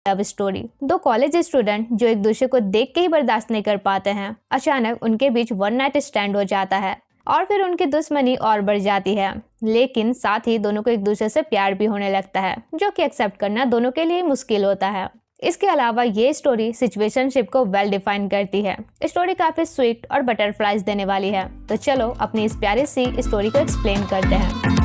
Love story. दो college student जो एक दूसरे को देख के ही बर्दाश्त नहीं कर पाते हैं, अचानक उनके बीच वन नाइट स्टैंड हो जाता है और फिर उनकी दुश्मनी और बढ़ जाती है। लेकिन साथ ही दोनों को एक दूसरे से प्यार भी होने लगता है, जो कि एक्सेप्ट करना दोनों के लिए मुश्किल होता है। इसके अलावा ये स्टोरी सिचुएशनशिप को वेल डिफाइन करती है। स्टोरी काफी स्वीट और बटरफ्लाइज देने वाली है। तो चलो अपनी इस प्यारी सी स्टोरी को एक्सप्लेन करते हैं।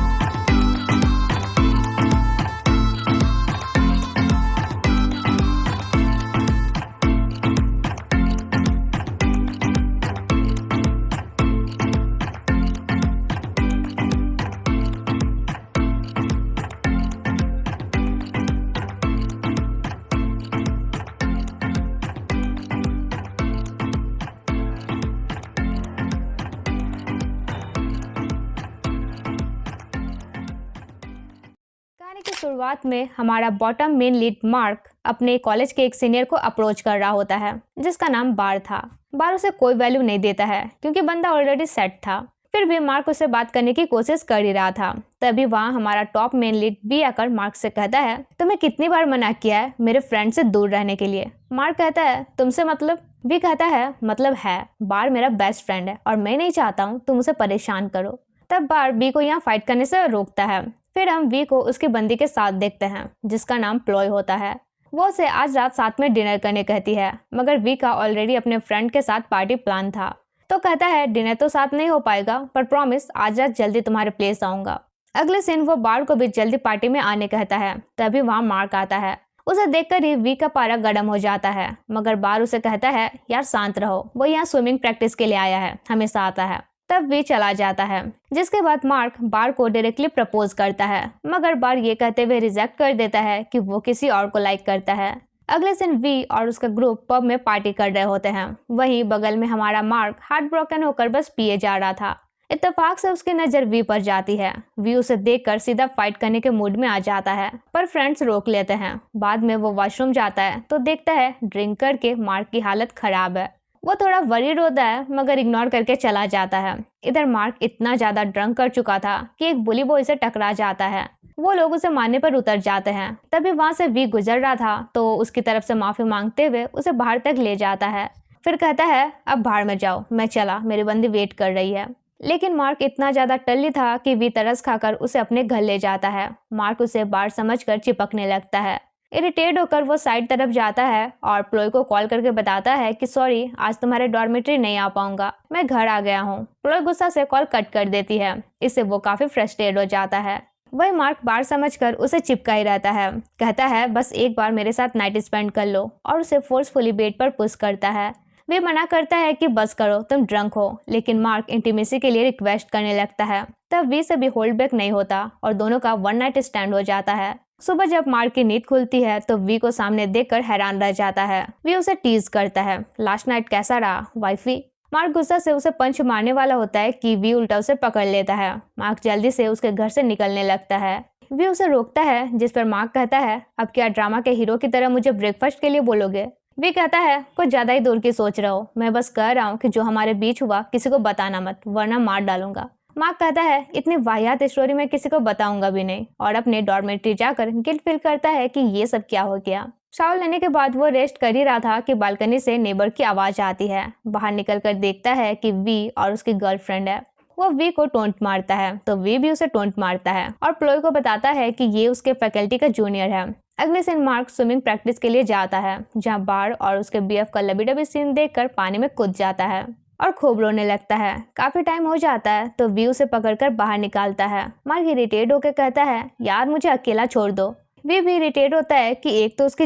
कहानी की शुरुआत में हमारा बॉटम मेन लीड मार्क अपने कॉलेज के एक सीनियर को अप्रोच कर रहा होता है, जिसका नाम बार था। बार उसे कोई वैल्यू नहीं देता है क्योंकि बंदा ऑलरेडी सेट था। फिर भी मार्क उसे बात करने की कोशिश कर ही रहा था। तभी वहाँ हमारा टॉप मेन लीड भी आकर मार्क से कहता है, तुम्हें कितनी बार मना किया है मेरे फ्रेंड से दूर रहने के लिए। मार्क कहता है, तुमसे मतलब? भी कहता है, मतलब है, बार मेरा बेस्ट फ्रेंड है और मैं नहीं चाहता हूँ तुम उसे परेशान करो। तब बार बी को यहाँ फाइट करने से रोकता है। फिर हम वी को उसकी बंदी के साथ देखते हैं, जिसका नाम प्लॉय होता है। वो उसे आज रात साथ में डिनर करने कहती है, मगर वी का ऑलरेडी अपने फ्रेंड के साथ पार्टी प्लान था। तो कहता है, डिनर तो साथ नहीं हो पाएगा, पर प्रॉमिस आज रात जल्दी तुम्हारे प्लेस आऊंगा। अगले सीन वो बार को भी जल्दी पार्टी में आने कहता है। तभी वहाँ मार्क आता है। उसे देखकर ही वी का पारा गर्म हो जाता है, मगर बार उसे कहता है, यार शांत रहो, वो यहाँ स्विमिंग प्रैक्टिस के लिए आया है, हमेशा आता है। तब वी चला जाता है, जिसके बाद मार्क बार को डायरेक्टली प्रपोज करता है, मगर बार ये कहते हुए रिजेक्ट कर देता है कि वो किसी और को लाइक करता है। अगले दिन वी और उसका ग्रुप पब में पार्टी कर रहे होते हैं। वहीं बगल में हमारा मार्क हार्ट ब्रोकन होकर बस पिए जा रहा था। इत्तेफाक से उसकी नजर वी पर जाती है। वी उसे देखकर सीधा फाइट करने के मूड में आ जाता है, पर फ्रेंड्स रोक लेते हैं। बाद में वो वॉशरूम जाता है तो देखता है ड्रिंक करके मार्क की हालत खराब है। वो थोड़ा वरीड होता है, मगर इग्नोर करके चला जाता है। इधर मार्क इतना ज्यादा ड्रंक कर चुका था कि एक बुली बॉय से टकरा जाता है। वो लोग उसे मारने पर उतर जाते हैं। तभी वहां से वी गुजर रहा था तो उसकी तरफ से माफी मांगते हुए उसे बाहर तक ले जाता है। फिर कहता है, अब बाहर में जाओ, मैं चला, मेरी बंदी वेट कर रही है। लेकिन मार्क इतना ज्यादा टल्ली था कि वी तरस खाकर उसे अपने घर ले जाता है। मार्क उसे बार समझकर चिपकने लगता है। इरिटेट होकर वो साइड तरफ जाता है और प्लॉय को कॉल करके बताता है कि सॉरी, आज तुम्हारे डॉर्मेट्री नहीं आ पाऊंगा, मैं घर आ गया हूँ। प्लॉय गुस्सा से कॉल कट कर देती है। इससे वो काफी फ्रस्ट्रेट हो जाता है। वही मार्क बार समझकर उसे चिपका ही रहता है। कहता है, बस एक बार मेरे साथ नाइट स्पेंड कर लो, और उसे फोर्सफुली बेड पर पुश करता है। वे मना करता है कि बस करो, तुम ड्रंक हो, लेकिन मार्क इंटीमेसी के लिए रिक्वेस्ट करने लगता है। तब वी से भी होल्ड बैक नहीं होता और दोनों का वन नाइट स्टैंड हो जाता है। सुबह जब मार्क की नींद खुलती है तो वी को सामने देखकर हैरान रह जाता है। वी उसे टीज करता है, लास्ट नाइट कैसा रहा वाइफी। मार्क गुस्सा से उसे पंच मारने वाला होता है कि वी उल्टा उसे पकड़ लेता है। मार्क जल्दी से उसके घर से निकलने लगता है। वी उसे रोकता है, जिस पर मार्क कहता है, अब क्या ड्रामा के हीरो की तरह मुझे ब्रेकफास्ट के लिए बोलोगे? वी कहता है, कुछ ज्यादा ही दूर की सोच रहे हो, मैं बस कह रहा हूँ कि जो हमारे बीच हुआ किसी को बताना मत, वरना मार डालूंगा। मार्क कहता है, इतनी वाहियात स्टोरी मैं किसी को बताऊंगा भी नहीं, और अपने डॉर्मेट्री जाकर गिल्ट फील करता है कि ये सब क्या हो गया। शावर लेने के बाद वो रेस्ट कर ही रहा था कि बालकनी से नेबर की आवाज आती है। बाहर निकलकर देखता है कि वी और उसकी गर्लफ्रेंड है। वो वी को टोंट मारता है तो वी भी उसे टोंट मारता है और प्लॉय को बताता है कि ये उसके फैकल्टी का जूनियर है। अगले दिन मार्क स्विमिंग प्रैक्टिस के लिए जाता है, जहाँ बार और उसके बीएफ का लबी डबी सीन देखकर पानी में कूद जाता है और खूब रोने लगता है। काफी टाइम हो जाता है तो वी उसे पकड़कर बाहर निकालता है। मार्क इरिटेट होकर कहता है, यार मुझे अकेला छोड़ दो। वी भी इरिटेट होता है कि एक तो उसकी